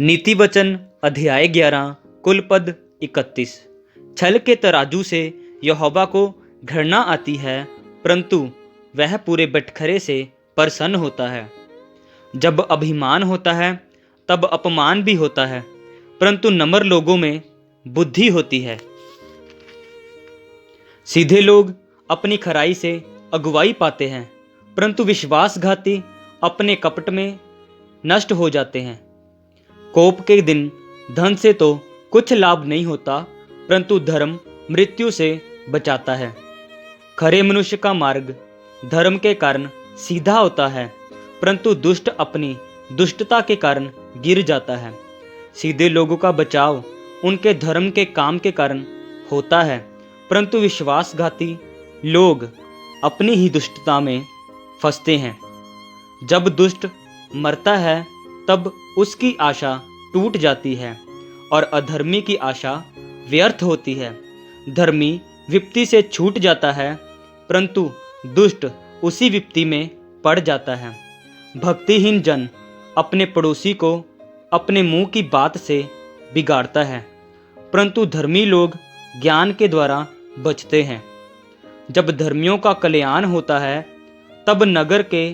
नीति वचन अध्याय 11 कुल पद 31। छल के तराजू से यहोवा को घृणा आती है, परंतु वह पूरे बटखरे से प्रसन्न होता है। जब अभिमान होता है तब अपमान भी होता है, परंतु नम्र लोगों में बुद्धि होती है। सीधे लोग अपनी खराई से अगुवाई पाते हैं, परंतु विश्वासघाती अपने कपट में नष्ट हो जाते हैं। कोप के दिन धन से तो कुछ लाभ नहीं होता, परंतु धर्म मृत्यु से बचाता है। खरे मनुष्य का मार्ग धर्म के कारण सीधा होता है, परंतु दुष्ट अपनी दुष्टता के कारण गिर जाता है। सीधे लोगों का बचाव उनके धर्म के काम के कारण होता है, परंतु विश्वासघाती लोग अपनी ही दुष्टता में फंसते हैं। जब दुष्ट मरता है तब उसकी आशा टूट जाती है और अधर्मी की आशा व्यर्थ होती है। धर्मी विपत्ति से छूट जाता है, परंतु दुष्ट उसी विपत्ति में पड़ जाता है। भक्तिहीन जन अपने पड़ोसी को अपने मुंह की बात से बिगाड़ता है, परंतु धर्मी लोग ज्ञान के द्वारा बचते हैं। जब धर्मियों का कल्याण होता है तब नगर के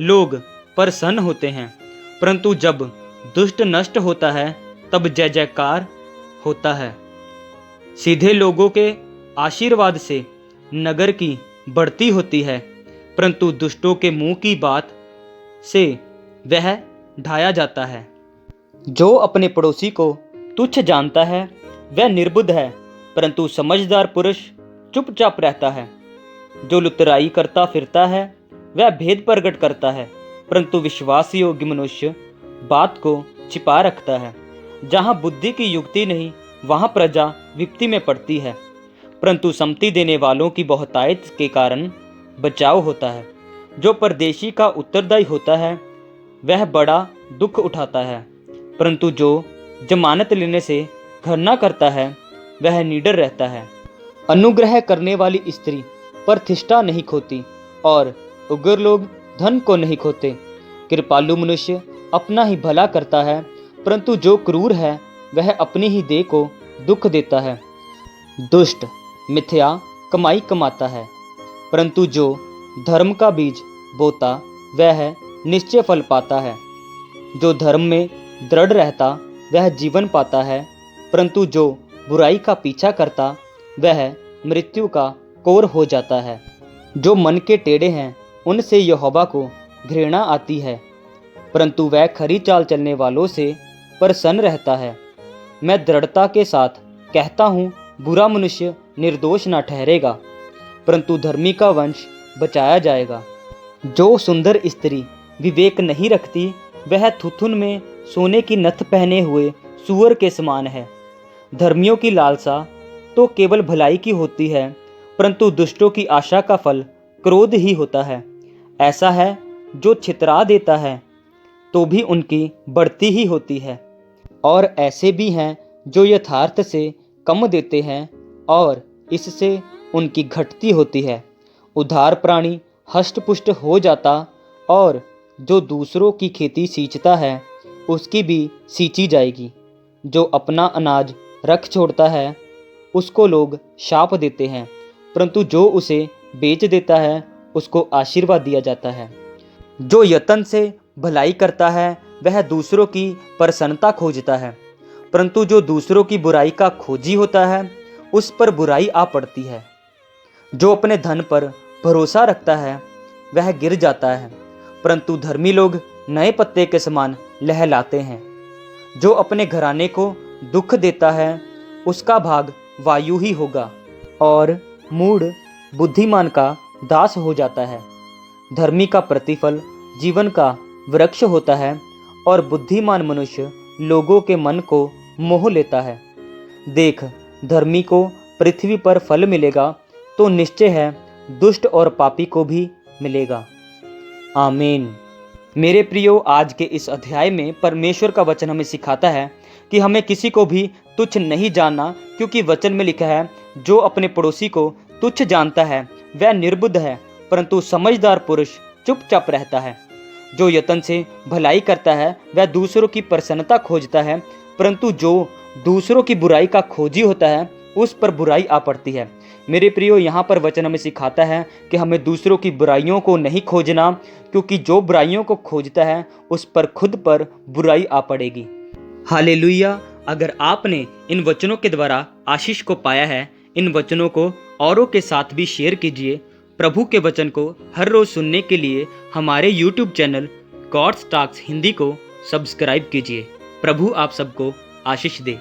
लोग प्रसन्न होते हैं, परंतु जब दुष्ट नष्ट होता है तब जय जयकार होता है। सीधे लोगों के आशीर्वाद से नगर की बढ़ती होती है, परंतु दुष्टों के मुंह की बात से वह ढाया जाता है। जो अपने पड़ोसी को तुच्छ जानता है वह निर्बुद्ध है, परंतु समझदार पुरुष चुपचाप रहता है। जो लुतराई करता फिरता है वह भेद प्रगट करता है, परंतु विश्वास योग्य मनुष्य बात को छिपा रखता है। जहाँ बुद्धि की युक्ति नहीं वहाँ प्रजा विपत्ति में पड़ती है, परंतु सम्मति देने वालों की बहुतायत के कारण बचाव होता है। जो परदेशी का उत्तरदायी होता है वह बड़ा दुख उठाता है, परंतु जो जमानत लेने से घृणा करता है वह निडर रहता है। अनुग्रह करने वाली स्त्री प्रतिष्ठा नहीं खोती और उग्र लोग धन को नहीं खोते। कृपालु मनुष्य अपना ही भला करता है, परंतु जो क्रूर है वह अपनी ही देह को दुख देता है। दुष्ट मिथ्या कमाई कमाता है, परंतु जो धर्म का बीज बोता वह निश्चय फल पाता है। जो धर्म में दृढ़ रहता वह जीवन पाता है, परंतु जो बुराई का पीछा करता वह मृत्यु का कोर हो जाता है। जो मन के टेढ़े हैं उनसे यहोवा को घृणा आती है, परंतु वह खरी चाल चलने वालों से प्रसन्न रहता है। मैं दृढ़ता के साथ कहता हूँ, बुरा मनुष्य निर्दोष न ठहरेगा, परंतु धर्मी का वंश बचाया जाएगा। जो सुंदर स्त्री विवेक नहीं रखती वह थुथुन में सोने की नथ पहने हुए सूअर के समान है। धर्मियों की लालसा तो केवल भलाई की होती है, परंतु दुष्टों की आशा का फल क्रोध ही होता है। ऐसा है जो छितरा देता है तो भी उनकी बढ़ती ही होती है, और ऐसे भी हैं जो यथार्थ से कम देते हैं और इससे उनकी घटती होती है। उधार प्राणी हष्टपुष्ट हो जाता और जो दूसरों की खेती सींचता है उसकी भी सींची जाएगी। जो अपना अनाज रख छोड़ता है उसको लोग शाप देते हैं, परंतु जो उसे बेच देता है उसको आशीर्वाद दिया जाता है। जो यत्न से भलाई करता है वह दूसरों की प्रसन्नता खोजता है, परंतु जो दूसरों की बुराई का खोजी होता है उस पर बुराई आ पड़ती है। जो अपने धन पर भरोसा रखता है वह गिर जाता है, परंतु धर्मी लोग नए पत्ते के समान लहलाते हैं। जो अपने घराने को दुख देता है उसका भाग वायु ही होगा, और मूढ़ बुद्धिमान का दास हो जाता है। धर्मी का प्रतिफल जीवन का वृक्ष होता है, और बुद्धिमान मनुष्य लोगों के मन को मोह लेता है। देख, धर्मी को पृथ्वी पर फल मिलेगा तो निश्चय है दुष्ट और पापी को भी मिलेगा। आमीन। मेरे प्रियो, आज के इस अध्याय में परमेश्वर का वचन हमें सिखाता है कि हमें किसी को भी तुच्छ नहीं जानना, क्योंकि वचन में लिखा है जो अपने पड़ोसी को तुच्छ जानता है वह निर्बुद्ध है, परंतु समझदार पुरुष चुपचाप रहता है। जो यत्न से भलाई करता है वह दूसरों की प्रसन्नता खोजता है, परंतु जो दूसरों की बुराई का खोजी होता है उस पर बुराई आ पड़ती है। मेरे प्रियो, यहाँ पर वचन हमें सिखाता है कि हमें दूसरों की बुराइयों को नहीं खोजना, क्योंकि जो बुराइयों को खोजता है उस पर खुद पर बुराई आ पड़ेगी। हालेलुया। अगर आपने इन वचनों के द्वारा आशीष को पाया है, इन वचनों को औरों के साथ भी शेयर कीजिए। प्रभु के वचन को हर रोज सुनने के लिए हमारे YouTube channel gods talks Hindi को सब्सक्राइब कीजिए। प्रभु आप सबको आशीष दे।